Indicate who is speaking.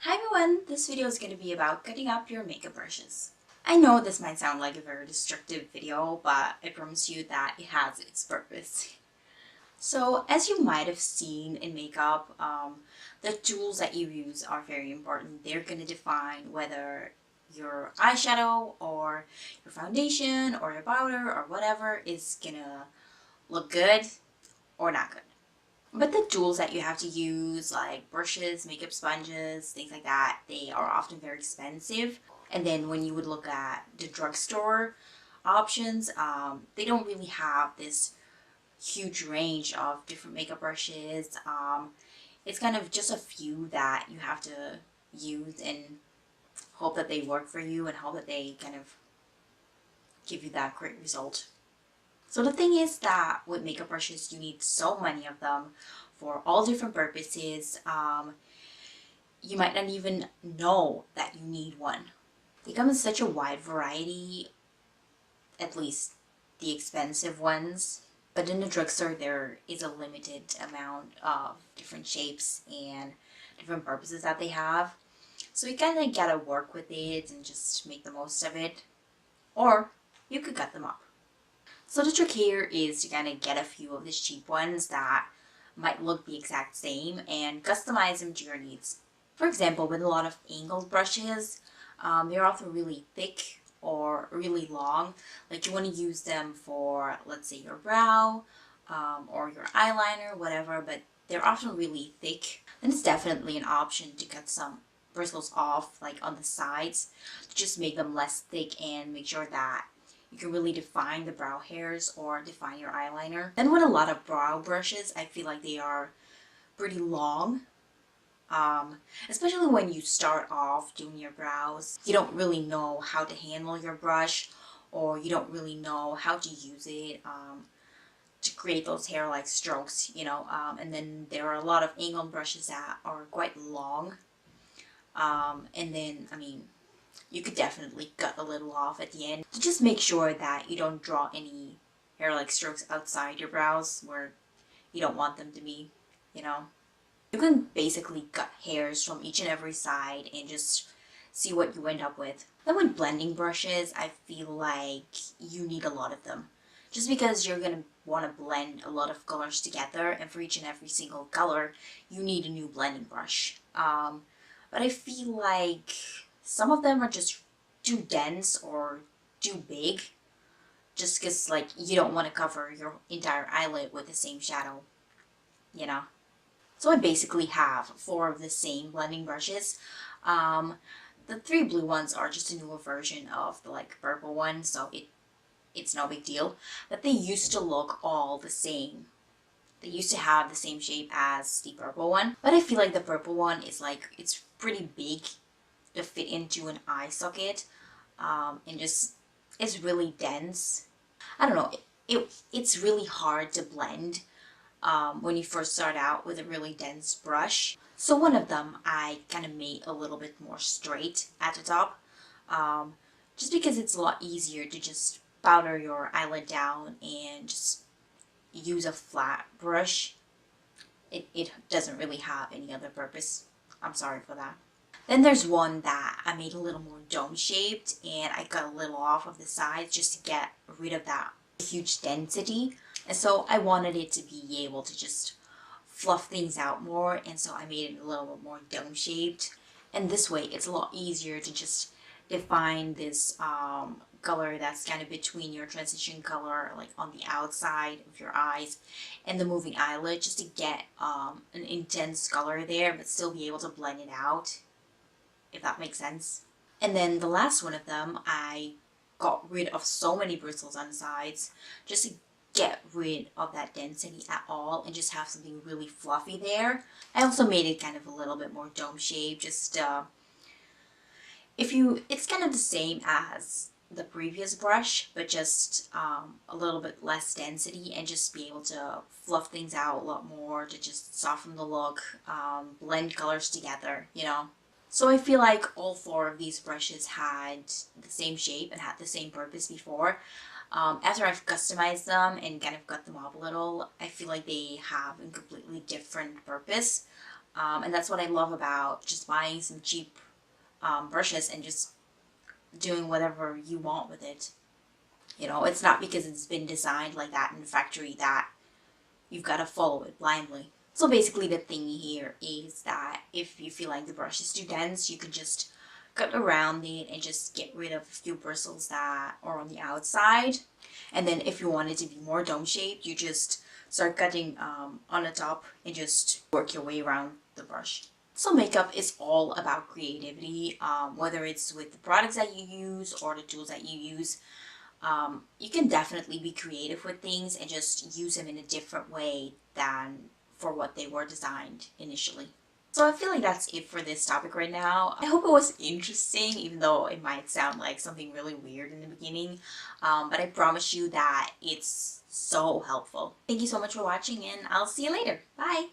Speaker 1: Hi everyone, this video is going to be about cutting up your makeup brushes. I know this might sound like a very destructive video, but I promise you that it has its purpose. So as you might have seen in makeup, the tools that you use are very important. They're going to define whether your eyeshadow or your foundation or your powder or whatever is going to look good or not good. But the tools that you have to use, like brushes, makeup sponges, things like that, they are often very expensive. And then when you would look at the drugstore options, they don't really have this huge range of different makeup brushes. It's kind of just a few that you have to use and hope that they work for you and hope that they kind of give you that great result. So the thing is that with makeup brushes, you need so many of them for all different purposes. You might not even know that you need one. They come in such a wide variety, at least the expensive ones. But in the drugstore, there is a limited amount of different shapes and different purposes that they have. So you kind of gotta work with it and just make the most of it. Or you could cut them up. So the trick here is to kind of get a few of these cheap ones that might look the exact same and customize them to your needs. For example, with a lot of angled brushes, they're often really thick or really long. Like you want to use them for, let's say, your brow or your eyeliner, whatever, but they're often really thick. Then it's definitely an option to cut some bristles off, like on the sides, to just make them less thick and make sure that you can really define the brow hairs or define your eyeliner. Then with a lot of brow brushes, I feel like they are pretty long. Especially when you start off doing your brows. You don't really know how to handle your brush, or you don't really know how to use it to create those hair-like strokes, and then there are a lot of angled brushes that are quite long. And then, you could definitely cut a little off at the end to just make sure that you don't draw any hair-like strokes outside your brows where you don't want them to be, you know. You can basically cut hairs from each and every side and just see what you end up with. Then with blending brushes, I feel like you need a lot of them. Just because you're going to want to blend a lot of colors together, and for each and every single color, you need a new blending brush. But I feel like some of them are just too dense or too big, just because like you don't want to cover your entire eyelid with the same shadow, you know. So I basically have 4 of the same blending brushes. The 3 blue ones are just a newer version of the purple one, so it's no big deal. But they used to look all the same. They used to have the same shape as the purple one, but I feel like the purple one is it's pretty big to fit into an eye socket, and just it's really dense. I don't know, it's really hard to blend when you first start out with a really dense brush. So one of them I kind of made a little bit more straight at the top, just because it's a lot easier to just powder your eyelid down and just use a flat brush. It doesn't really have any other purpose. I'm sorry for that. Then there's one that I made a little more dome shaped, and I cut a little off of the sides just to get rid of that huge density. And so I wanted it to be able to just fluff things out more, and so I made it a little bit more dome shaped. And this way it's a lot easier to just define this color that's kind of between your transition color, like on the outside of your eyes and the moving eyelid, just to get an intense color there but still be able to blend it out, if that makes sense. And then the last one of them, I got rid of so many bristles on the sides just to get rid of that density at all and just have something really fluffy there. I also made it kind of a little bit more dome shape, just it's kind of the same as the previous brush, but just a little bit less density, and just be able to fluff things out a lot more to just soften the look, blend colors together, So I feel like all 4 of these brushes had the same shape and had the same purpose before. After I've customized them and kind of cut them up a little, I feel like they have a completely different purpose. And that's what I love about just buying some cheap brushes and just doing whatever you want with it. You know, it's not because it's been designed like that in the factory that you've got to follow it blindly. So basically the thing here is that if you feel like the brush is too dense, you can just cut around it and just get rid of a few bristles that are on the outside. And then if you want it to be more dome shaped, you just start cutting on the top and just work your way around the brush. So makeup is all about creativity, whether it's with the products that you use or the tools that you use. You can definitely be creative with things and just use them in a different way than for what they were designed initially. So I feel like that's it for this topic right now. I hope it was interesting, even though it might sound like something really weird in the beginning. But I promise you that it's so helpful. Thank you so much for watching, and I'll see you later. Bye!